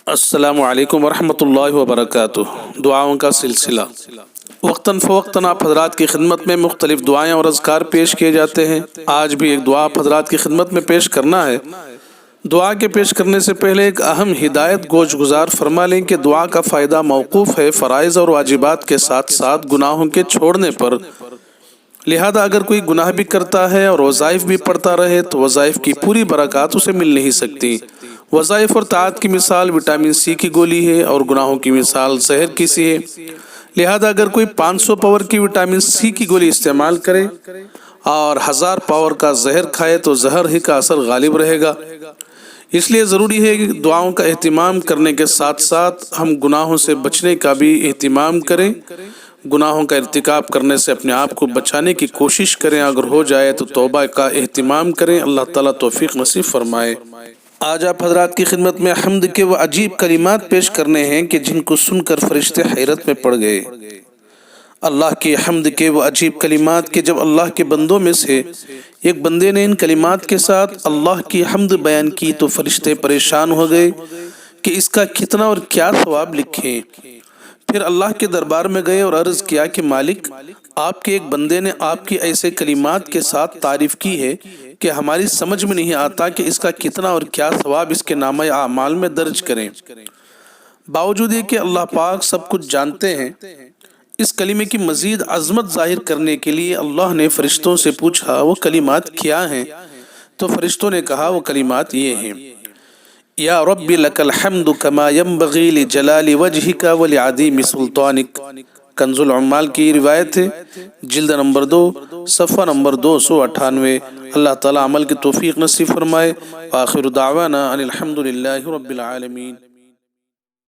السلام علیکم ورحمۃ اللہ وبرکاتہ۔ دعاؤں کا سلسلہ وقتاً فوقتاً آپ حضرات کی خدمت میں مختلف دعائیں اور اذکار پیش کیے جاتے ہیں۔ آج بھی ایک دعا آپ حضرات کی خدمت میں پیش کرنا ہے۔ دعا کے پیش کرنے سے پہلے ایک اہم ہدایت گوش گزار فرما لیں کہ دعا کا فائدہ موقوف ہے فرائض اور واجبات کے ساتھ ساتھ گناہوں کے چھوڑنے پر۔ لہذا اگر کوئی گناہ بھی کرتا ہے اور وظائف بھی پڑھتا رہے تو وظائف کی پوری برکات اسے مل نہیں سکتی۔ وظائف اور طاعت کی مثال وٹامن سی کی گولی ہے اور گناہوں کی مثال زہر کی سی ہے۔ لہذا اگر کوئی 500 پاور کی وٹامن سی کی گولی استعمال کرے اور 1000 پاور کا زہر کھائے تو زہر ہی کا اثر غالب رہے گا۔ اس لیے ضروری ہے کہ دعاؤں کا اہتمام کرنے کے ساتھ ساتھ ہم گناہوں سے بچنے کا بھی اہتمام کریں۔ گناہوں کا ارتکاب کرنے سے اپنے آپ کو بچانے کی کوشش کریں، اگر ہو جائے تو توبہ کا اہتمام کریں۔ اللہ تعالیٰ توفیق نصیب فرمائے۔ آج آپ حضرات کی خدمت میں حمد کے وہ عجیب کلمات پیش کرنے ہیں کہ جن کو سن کر فرشتے حیرت میں پڑ گئے۔ اللہ کی حمد کے وہ عجیب کلمات کہ جب اللہ کے بندوں میں سے ایک بندے نے ان کلمات کے ساتھ اللہ کی حمد بیان کی تو فرشتے پریشان ہو گئے کہ اس کا کتنا اور کیا ثواب لکھیں۔ پھر اللہ کے دربار میں گئے اور عرض کیا کہ مالک، آپ کے ایک بندے نے آپ کی ایسے کلمات کے ساتھ تعریف کی ہے کہ ہماری سمجھ میں نہیں آتا کہ اس کا کتنا اور کیا ثواب اس کے نامہ اعمال میں درج کریں۔ باوجود یہ کہ اللہ پاک سب کچھ جانتے ہیں، اس کلمے کی مزید عظمت ظاہر کرنے کے لیے اللہ نے فرشتوں سے پوچھا وہ کلمات کیا ہیں؟ تو فرشتوں نے کہا وہ کلمات یہ ہیں: یا رب لک الحمد کما ینبغی لجلال وجہک ولعظیم سلطانک۔ کنز العمال کی روایت ہے، جلد نمبر 2 صفحہ نمبر 298۔ اللہ تعالیٰ عمل کی توفیق نصیب فرمائے۔ آخر دعوانا ان الحمد للہ رب العالمین۔